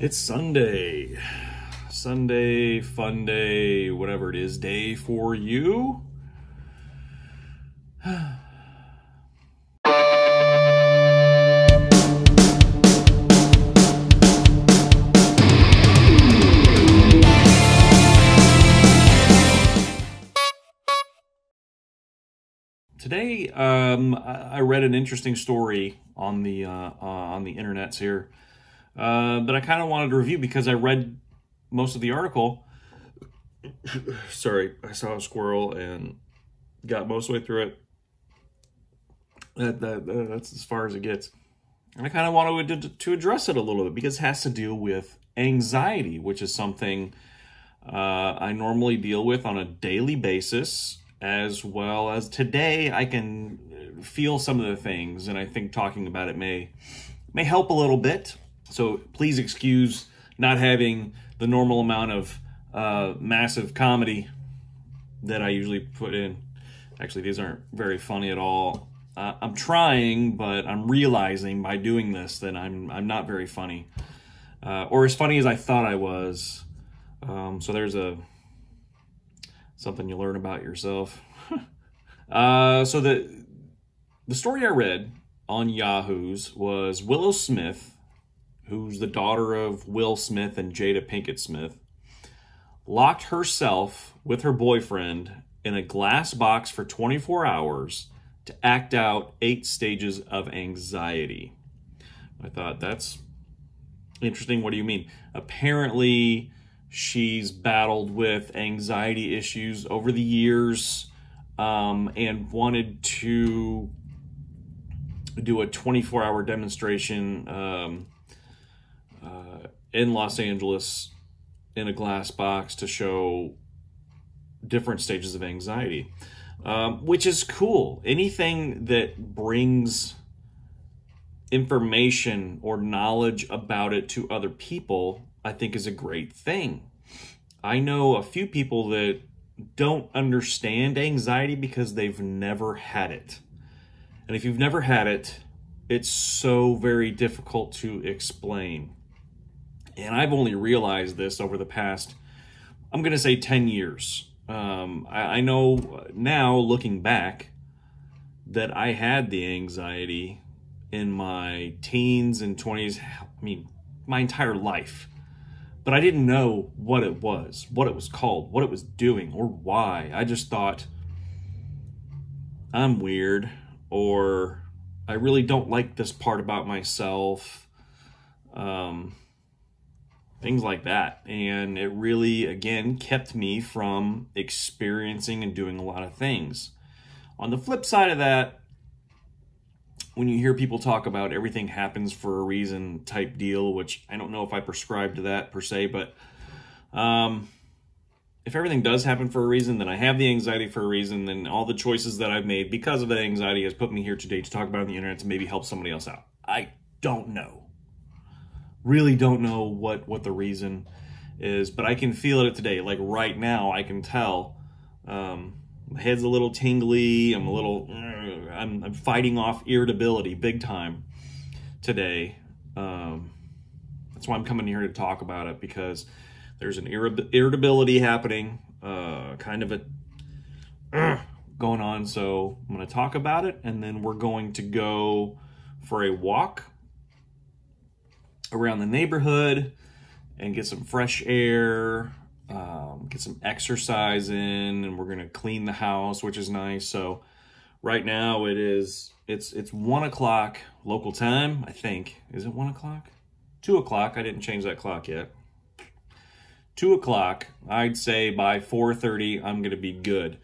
It's Sunday. Sunday, fun day, whatever it is, day for you. Today, I read an interesting story on the internets here that I kind of wanted to review because I read most of the article. Sorry, I saw a squirrel and got most of the way through it. That's as far as it gets. And I kind of wanted to address it a little bit because it has to deal with anxiety, which is something I normally deal with on a daily basis. As well as today, I can feel some of the things, and I think talking about it may help a little bit. So please excuse not having the normal amount of massive comedy that I usually put in. Actually, these aren't very funny at all. I'm trying, but I'm realizing by doing this that I'm not very funny, or as funny as I thought I was. So there's something you learn about yourself. So the story I read on Yahoo's was Willow Smith, who's the daughter of Will Smith and Jada Pinkett Smith, locked herself with her boyfriend in a glass box for 24 hours to act out 8 stages of anxiety. I thought, that's interesting. What do you mean? Apparently, she's battled with anxiety issues over the years and wanted to do a 24-hour demonstration in Los Angeles in a glass box to show different stages of anxiety, which is cool. Anything that brings information or knowledge about it to other people, I think, is a great thing. I know a few people that don't understand anxiety because they've never had it. And if you've never had it, it's so very difficult to explain. And I've only realized this over the past, I'm going to say 10 years. I know now, looking back, that I had the anxiety in my teens and 20s, I mean, my entire life. But I didn't know what it was called, what it was doing, or why. I just thought, I'm weird, or I really don't like this part about myself, things like that. And it really, again, kept me from experiencing and doing a lot of things. On the flip side of that, when you hear people talk about everything happens for a reason type deal, which I don't know if I prescribe to that per se, but if everything does happen for a reason, then I have the anxiety for a reason, then all the choices that I've made because of that anxiety has put me here today to talk about it on the internet to maybe help somebody else out. I don't know. Really don't know what the reason is, but I can feel it today. Like right now, I can tell my head's a little tingly. I'm fighting off irritability big time today. That's why I'm coming here to talk about it, because there's an irritability happening, kind of a going on. So I'm going to talk about it, and then we're going to go for a walk around the neighborhood and get some fresh air, get some exercise in, and we're going to clean the house, which is nice. So right now it's 1 o'clock local time, I think. Is it 1 o'clock? 2 o'clock. I didn't change that clock yet. 2 o'clock. I'd say by 4:30, I'm going to be good.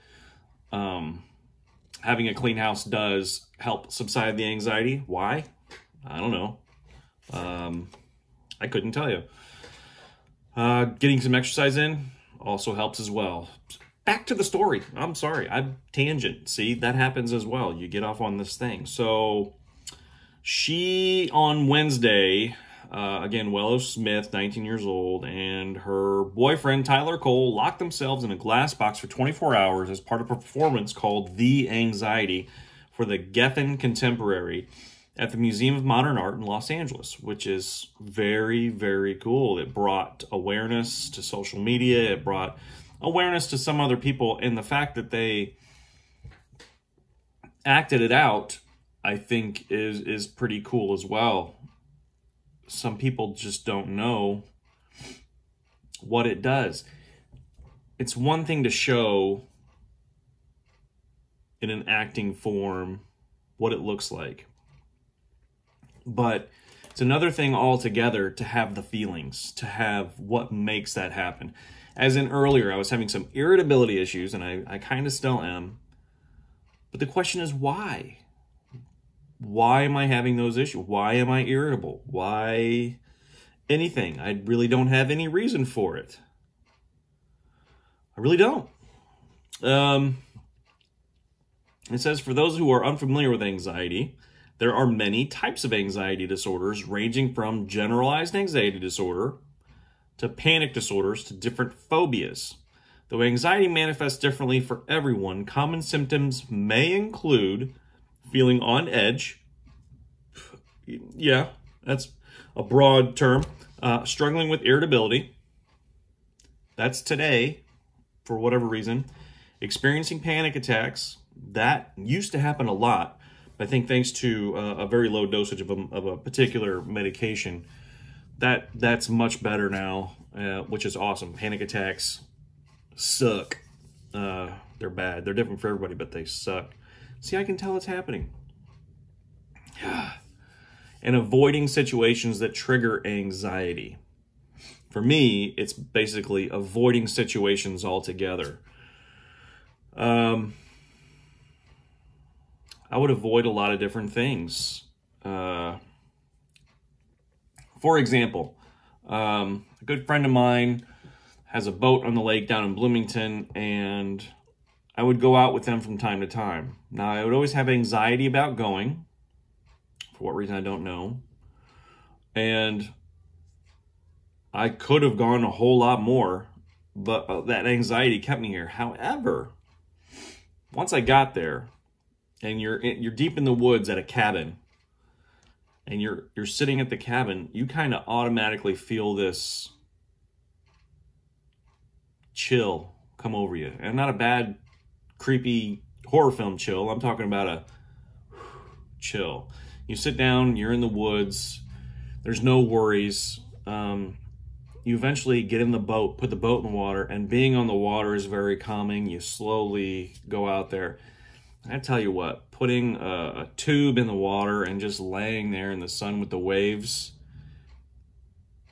Having a clean house does help subside the anxiety. Why? I don't know. I couldn't tell you. Getting some exercise in also helps as well. Back to the story. I'm sorry, I'm tangent. See, that happens as well. You get off on this thing. So she, on Wednesday, again, Willow Smith, 19 years old, and her boyfriend, Tyler Cole, locked themselves in a glass box for 24 hours as part of a performance called The Anxiety for the Geffen Contemporary at the Museum of Modern Art in Los Angeles, which is very, very cool. It brought awareness to social media. It brought awareness to some other people. And the fact that they acted it out, I think, is pretty cool as well. Some people just don't know what it does. It's one thing to show in an acting form what it looks like, but it's another thing altogether to have the feelings, to have what makes that happen. As in earlier, I was having some irritability issues, and I kind of still am. But the question is, why? Why am I having those issues? Why am I irritable? Why anything? I really don't have any reason for it. I really don't. It says, for those who are unfamiliar with anxiety, there are many types of anxiety disorders, ranging from generalized anxiety disorder to panic disorders to different phobias. Though anxiety manifests differently for everyone, common symptoms may include feeling on edge. Yeah, that's a broad term. Struggling with irritability. That's today, for whatever reason. Experiencing panic attacks. That used to happen a lot. I think thanks to a very low dosage of a particular medication, that's much better now, which is awesome. Panic attacks suck. They're bad. They're different for everybody, but they suck. See, I can tell it's happening. And avoiding situations that trigger anxiety. For me, it's basically avoiding situations altogether. I would avoid a lot of different things. For example, a good friend of mine has a boat on the lake down in Bloomington, and I would go out with them from time to time. Now, I would always have anxiety about going. For what reason, I don't know. And I could have gone a whole lot more, but that anxiety kept me here. However, once I got there, and you're deep in the woods at a cabin, and you're sitting at the cabin, you kind of automatically feel this chill come over you. And not a bad, creepy horror film chill. I'm talking about a chill. You sit down, you're in the woods, there's no worries. You eventually get in the boat, put the boat in the water, and being on the water is very calming. You slowly go out there. I tell you what, putting a tube in the water and just laying there in the sun with the waves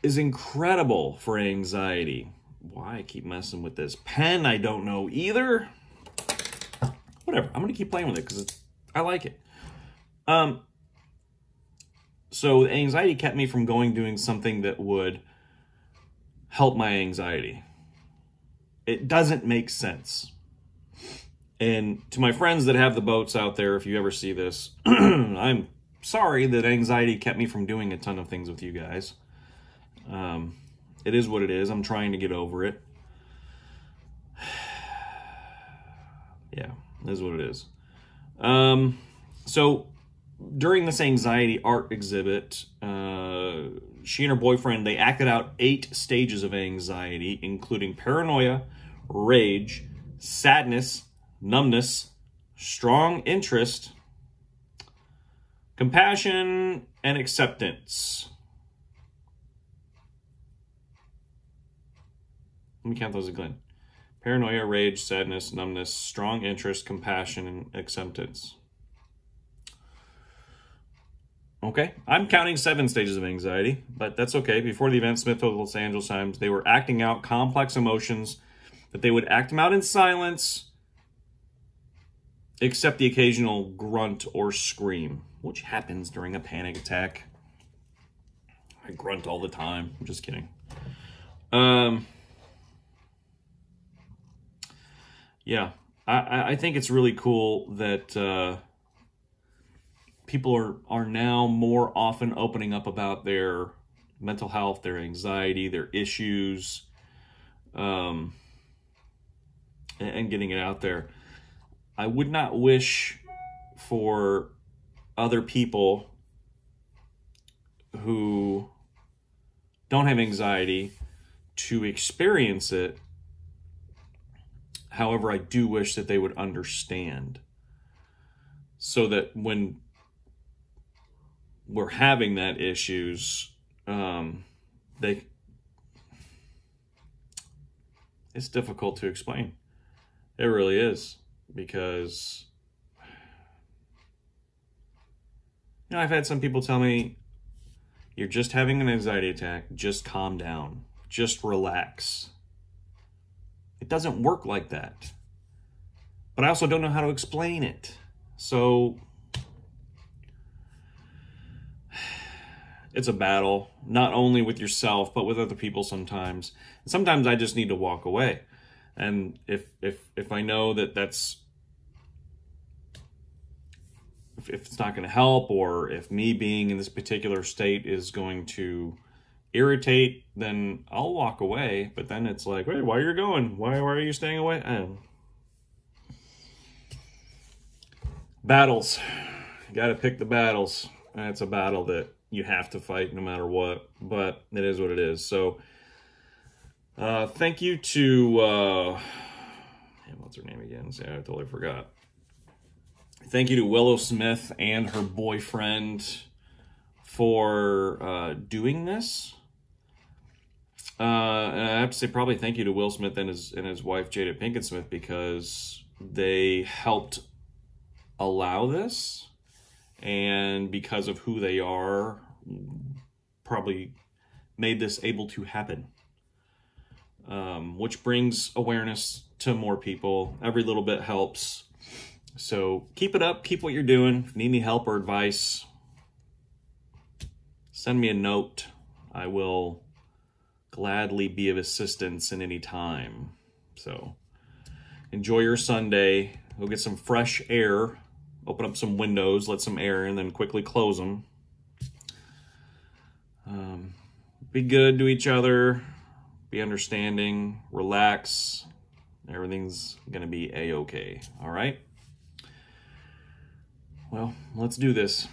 is incredible for anxiety. Why I keep messing with this pen, I don't know either. Whatever, I'm going to keep playing with it because I like it. So anxiety kept me from doing something that would help my anxiety. It doesn't make sense. And to my friends that have the boats out there, if you ever see this, I'm sorry that anxiety kept me from doing a ton of things with you guys. It is what it is. I'm trying to get over it. Yeah, it is what it is. So during this anxiety art exhibit, she and her boyfriend, they acted out 8 stages of anxiety, including paranoia, rage, sadness, numbness, strong interest, compassion, and acceptance. Let me count those again. Paranoia, rage, sadness, numbness, strong interest, compassion, and acceptance. Okay, I'm counting 7 stages of anxiety, but that's okay. Before the event, Smith told the Los Angeles Times they were acting out complex emotions, that they would act them out in silence, except the occasional grunt or scream, which happens during a panic attack. I grunt all the time. I'm just kidding. Yeah, I think it's really cool that people are now more often opening up about their mental health, their anxiety, their issues, and getting it out there. I would not wish for other people who don't have anxiety to experience it. However, I do wish that they would understand, so that when we're having that issues, it's difficult to explain. It really is, because I've had some people tell me, you're just having an anxiety attack, just calm down, just relax. It doesn't work like that. But I also don't know how to explain it. So it's a battle, not only with yourself, but with other people sometimes. And sometimes I just need to walk away. And if I know that if it's not going to help, or if me being in this particular state is going to irritate, then I'll walk away. But then it's like, wait, why are you going? Why are you staying away? Battles. You got to pick the battles. And it's a battle that you have to fight no matter what. But it is what it is. So thank you to what's her name again? See, I totally forgot. Thank you to Willow Smith and her boyfriend for doing this. And I have to say, probably thank you to Will Smith and his wife Jada Pinkett Smith, because they helped allow this, and because of who they are, probably made this able to happen. Which brings awareness to more people. Every little bit helps. So keep it up. Keep what you're doing. If you need any help or advice, send me a note. I will gladly be of assistance in any time. So enjoy your Sunday. Go get some fresh air. Open up some windows, let some air in, then quickly close them. Be good to each other. Be understanding. Relax. Everything's going to be A-okay. All right? Well, let's do this.